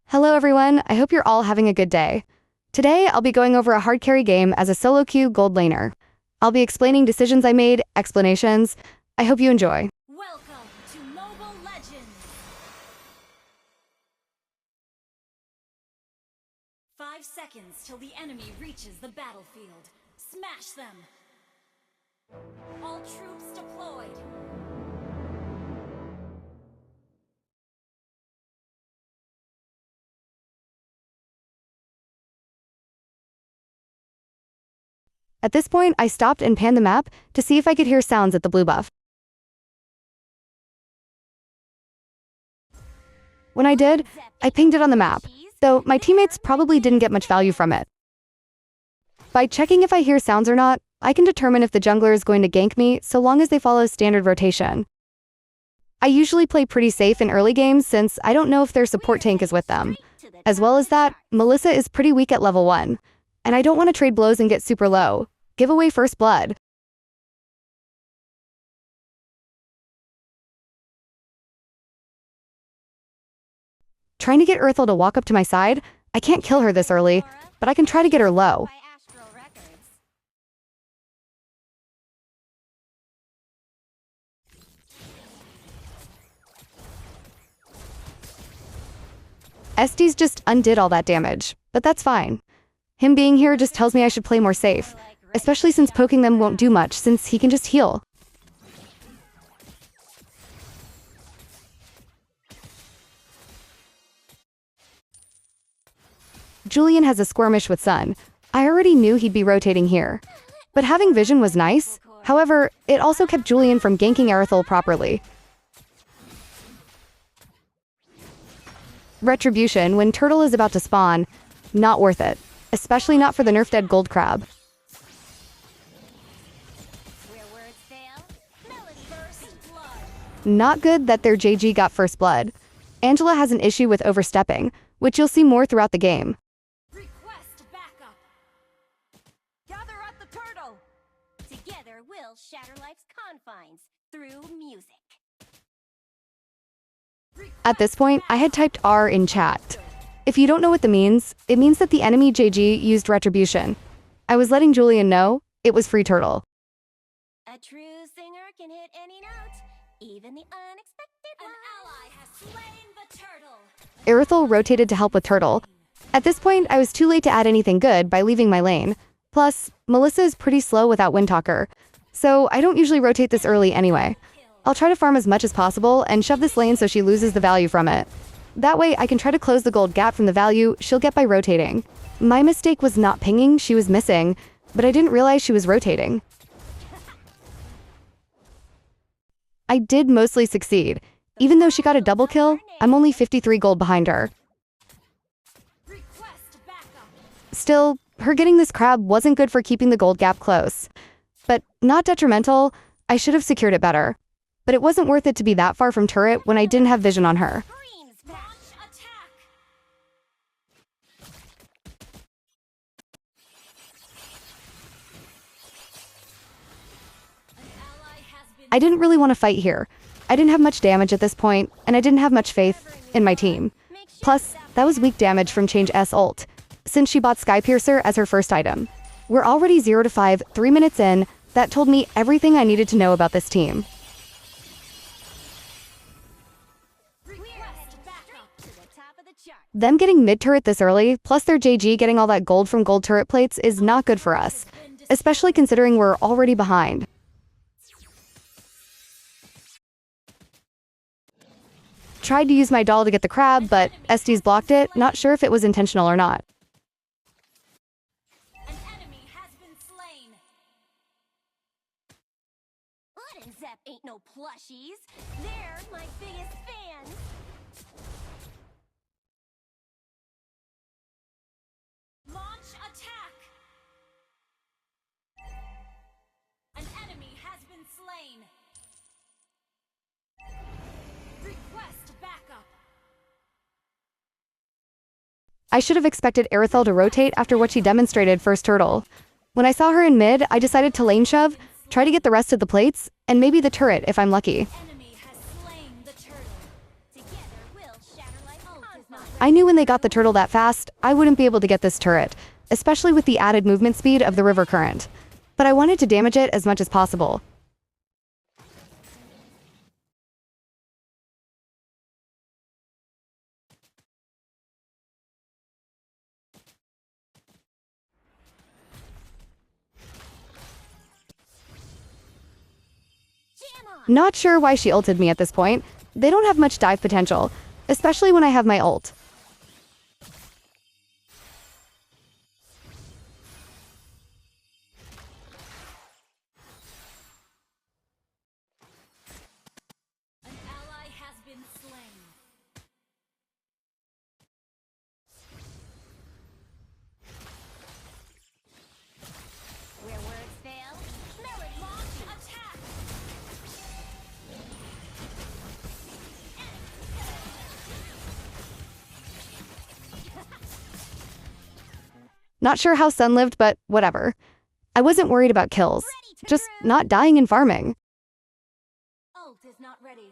Hello everyone, I hope you're all having a good day. Today, I'll be going over a hard carry game as a solo queue gold laner. I'll be explaining decisions I made, explanations. I hope you enjoy. Welcome to Mobile Legends! 5 seconds till the enemy reaches the battlefield. Smash them! All troops deployed! At this point, I stopped and panned the map to see if I could hear sounds at the blue buff. When I did, I pinged it on the map, though my teammates probably didn't get much value from it. By checking if I hear sounds or not, I can determine if the jungler is going to gank me so long as they follow standard rotation. I usually play pretty safe in early games since I don't know if their support tank is with them. As well as that, Melissa is pretty weak at level 1, and I don't want to trade blows and get super low. Give away first blood. Trying to get Earthel to walk up to my side, I can't kill her this early, but I can try to get her low. Estes just undid all that damage, but that's fine. Him being here just tells me I should play more safe, especially since poking them won't do much since he can just heal. Julian has a skirmish with Sun. I already knew he'd be rotating here. But having vision was nice. However, it also kept Julian from ganking Earthel properly. Retribution when Turtle is about to spawn, not worth it. Especially not for the nerf-dead gold crab. Not good that their JG got first blood. Angela has an issue with overstepping, which you'll see more throughout the game. Request backup! Gather at the turtle! Together we'll shatter life's confines through music. At this point, I had typed R in chat. If you don't know what that means, it means that the enemy JG used retribution. I was letting Julian know it was free turtle. A true singer can hit any note, even the unexpected one. An ally has slain the turtle. Earthel rotated to help with turtle. At this point, I was too late to add anything good by leaving my lane. Plus, Melissa is pretty slow without Windtalker, so I don't usually rotate this early anyway. I'll try to farm as much as possible and shove this lane so she loses the value from it. That way, I can try to close the gold gap from the value she'll get by rotating. My mistake was not pinging, she was missing, but I didn't realize she was rotating. I did mostly succeed. Even though she got a double kill, I'm only 53 gold behind her. Still, her getting this crab wasn't good for keeping the gold gap close. But not detrimental, I should have secured it better. But it wasn't worth it to be that far from turret when I didn't have vision on her. I didn't really want to fight here. I didn't have much damage at this point, and I didn't have much faith in my team. Plus, that was weak damage from Change S ult, since she bought Skypiercer as her first item. We're already 0 to 5, 3 minutes in. That told me everything I needed to know about this team. Them getting mid-turret this early, plus their JG getting all that gold from gold turret plates is not good for us, especially considering we're already behind. Tried to use my doll to get the crab, but Estes blocked it, not sure if it was intentional or not. An enemy has been slain. Blood and Zep ain't no plushies. They're my biggest fans. Launch attack. An enemy has been slain. Request backup. I should have expected Earthel to rotate after what she demonstrated first turtle. When I saw her in mid, I decided to lane shove, try to get the rest of the plates, and maybe the turret if I'm lucky. Enemy has slain the turtle. Together we'll shatter like I knew when they got the turtle that fast, I wouldn't be able to get this turret, especially with the added movement speed of the river current. But I wanted to damage it as much as possible. Not sure why she ulted me at this point. They don't have much dive potential, especially when I have my ult. An ally has been slain. Where words fail, melody launch attack. Not sure how Sun lived, but whatever. I wasn't worried about kills, just not dying and farming. Ult is not ready.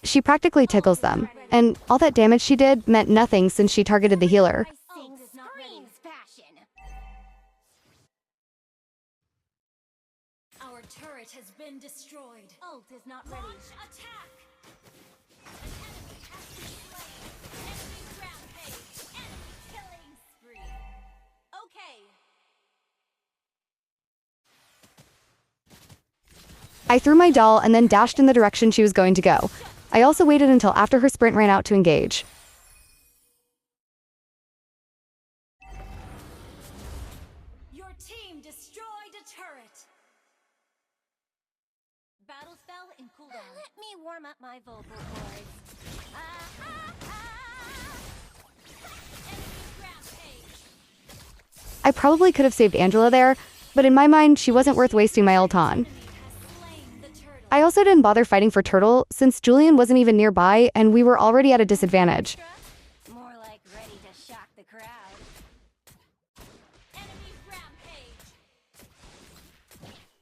She practically tickles them, and all that damage she did meant nothing since she targeted the healer. Ult is not ready. Passion. Our turret has been destroyed. Ult is not ready. Launch attack. An enemy has been slain. Enemy rampage. Enemy killing spree. Okay. I threw my doll and then dashed in the direction she was going to go. I also waited until after her sprint ran out to engage. Your team destroyed a turret. Battle spell in cooldown. Let me warm up my vocal cords. Enemy rampage. I probably could have saved Angela there, but in my mind, she wasn't worth wasting my ult on. Enemy has slain the turtle. I also didn't bother fighting for Turtle since Julian wasn't even nearby and we were already at a disadvantage. More like ready to shock the crowd. Enemy rampage.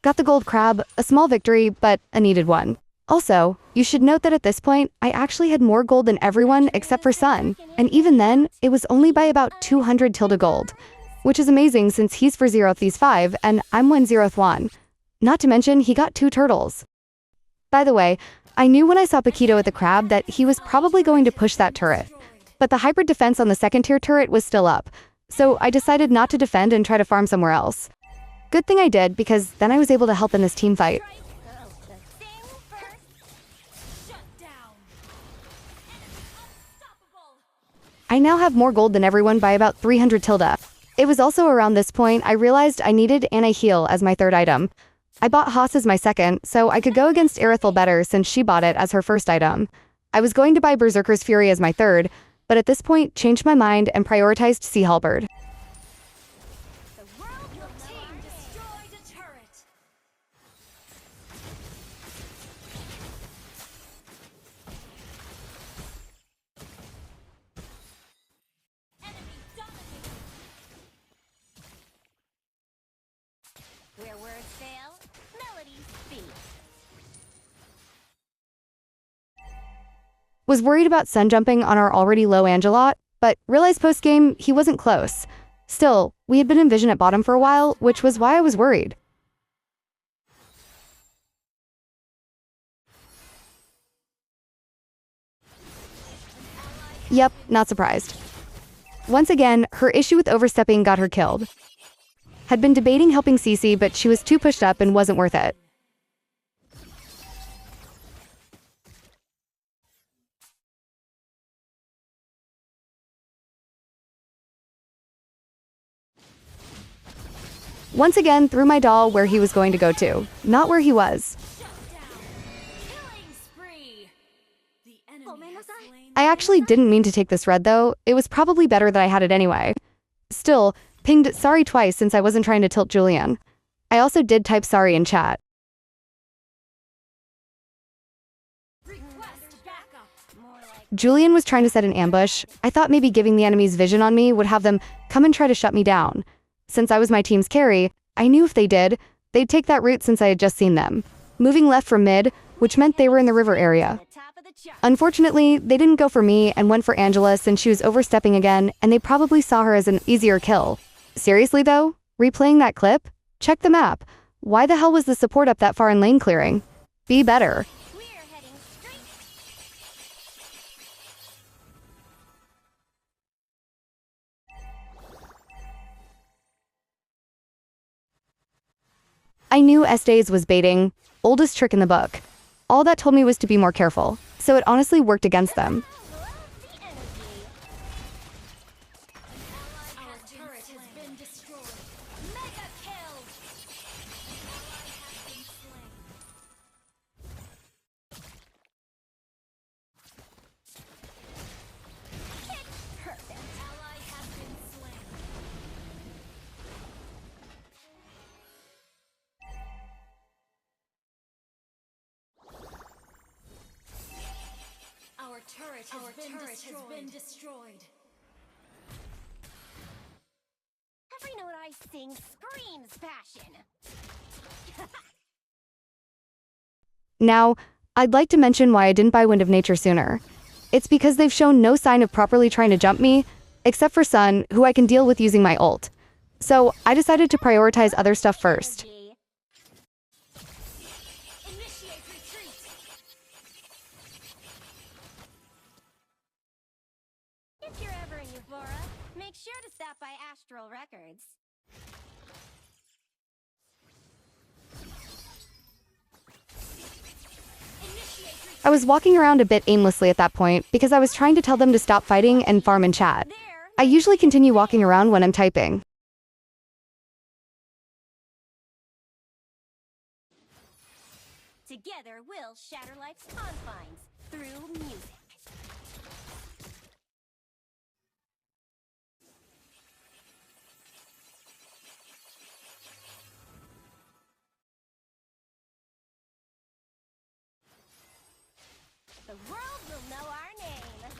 Got the gold crab, a small victory, but a needed one. Also, you should note that at this point, I actually had more gold than everyone except for Sun, and even then, it was only by about 200 tilde gold, which is amazing since he's for 0th these 5 and I'm 1/0th 1. Not to mention, he got 2 turtles. By the way, I knew when I saw Paquito at the crab that he was probably going to push that turret, but the hybrid defense on the second tier turret was still up, so I decided not to defend and try to farm somewhere else. Good thing I did, because then I was able to help in this team fight. Shut down. Enemy unstoppable. I now have more gold than everyone by about 300 tilde. It was also around this point I realized I needed anti-heal as my third item. I bought Haas as my second, so I could go against Erithel better since she bought it as her first item. I was going to buy Berserker's Fury as my third, but at this point changed my mind and prioritized Sea Halberd. The world your team destroyed a turret. Enemy dominated. Where words fail, melodies speak. Was worried about sun jumping on our already low Angelot, but realized post-game he wasn't close. Still, we had been in vision at bottom for a while, which was why I was worried. Yep, not surprised. Once again, her issue with overstepping got her killed. Had been debating helping Cece, but she was too pushed up and wasn't worth it. Once again, threw my doll where he was going to go to, not where he was. Shut down. Killing spree. The enemy has slain. I actually didn't mean to take this red though, it was probably better that I had it anyway. Still, pinged sorry twice since I wasn't trying to tilt Julian. I also did type sorry in chat. Request backup. More like Julian was trying to set an ambush. I thought maybe giving the enemy's vision on me would have them come and try to shut me down. Since I was my team's carry, I knew if they did, They'd take that route since I had just seen them, moving left from mid, which meant they were in the river area. The top of the chart. Unfortunately, they didn't go for me and went for Angela since she was overstepping again, and they probably saw her as an easier kill. Seriously though, replaying that clip? Check the map. Why the hell was the support up that far in lane clearing? Be better. We're heading straight. I knew Estes was baiting, oldest trick in the book. All that told me was to be more careful, so it honestly worked against them. Love the energy. Our turret has been destroyed. Mega kill. Ally has been slain. Pitch perfect. Ally has been slain. Our turret has been destroyed. Every note I sing screams passion. Now, I'd like to mention why I didn't buy Wind of Nature sooner. It's because they've shown no sign of properly trying to jump me, except for Sun, who I can deal with using my ult. So I decided to prioritize other stuff first. Energy. Initiate retreat. If you're ever in Euphoria, make sure to stop by Astral Records. Initiate retreat. I was walking around a bit aimlessly at that point because I was trying to tell them to stop fighting and farm and chat. There. I usually continue walking around when I'm typing. Together, we'll shatter life's confines through music. The world will know our name.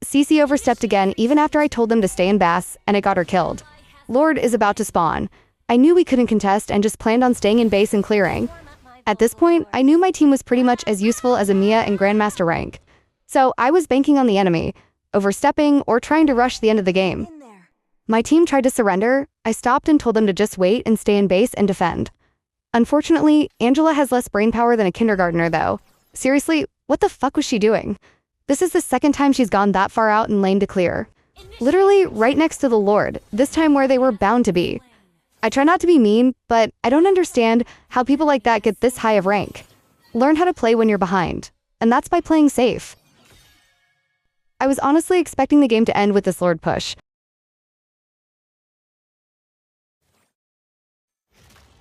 Cece overstepped again even after I told them to stay in Bass, and it got her killed. Lord is about to spawn. I knew we couldn't contest and just planned on staying in base and clearing. Warm up my At this vocal point, cords. I knew my team was pretty much as useful as a Mia and Grandmaster rank. So I was banking on the enemy, overstepping or trying to rush the end of the game. In there. My team tried to surrender. I stopped and told them to just wait and stay in base and defend. Unfortunately, Angela has less brainpower than a kindergartner though. Seriously, what the fuck was she doing? This is the second time she's gone that far out in lane to clear. Literally right next to the Lord, this time where they were bound to be. I try not to be mean, but I don't understand how people like that get this high of rank. Learn how to play when you're behind, and that's by playing safe. I was honestly expecting the game to end with this Lord push.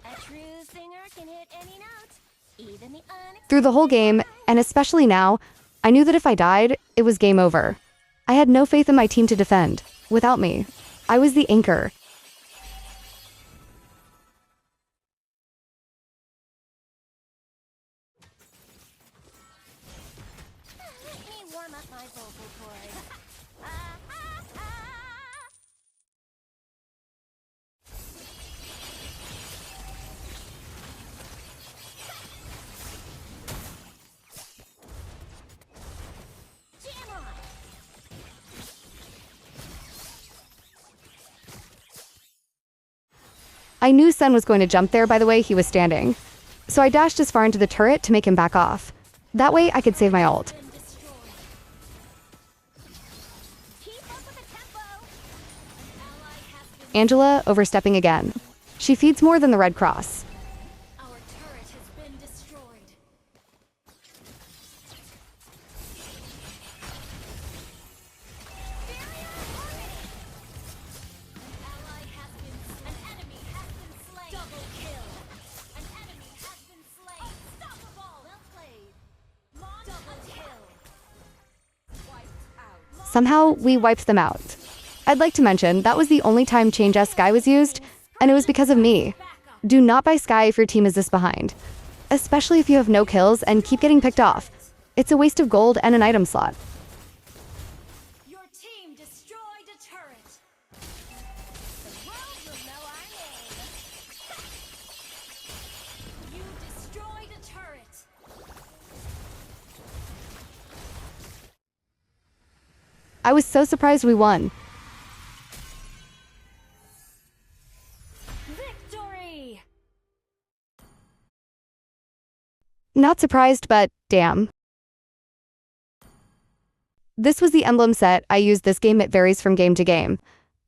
A true singer can hit any note, even the unexpected. Through the whole game, and especially now, I knew that if I died, it was game over. I had no faith in my team to defend. Without me, I was the anchor. Let me warm up my vocal cords. Jam on! I knew Sen was going to jump there by the way he was standing. So I dashed as far into the turret to make him back off. That way I could save my ult. Been destroyed. Keep up with the tempo. An ally has been. Angela overstepping again. She feeds more than the Red Cross. Our turret has been destroyed. Barrier orbiting. An ally has been. An enemy has been slain. Double kill. An enemy has been slain. Unstoppable. Well played. Double kill. Wiped out. Somehow, we wiped them out. I'd like to mention that was the only time Change S Sky was used, and it was because of me. Do not buy Sky if your team is this behind. Especially if you have no kills and keep getting picked off. It's a waste of gold and an item slot. Your team destroyed a turret. The world will know our name. You destroyed a turret. I was so surprised we won. Victory! Not surprised, but damn. This was the emblem set I used this game. It varies from game to game.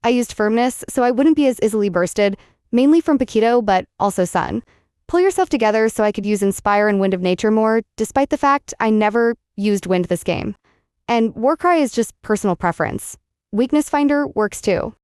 I used Firmness, so I wouldn't be as easily bursted, mainly from Paquito, but also Sun. Pull Yourself Together so I could use Inspire and Wind of Nature more, despite the fact I never used Wind this game. And Warcry is just personal preference. Weakness Finder works too.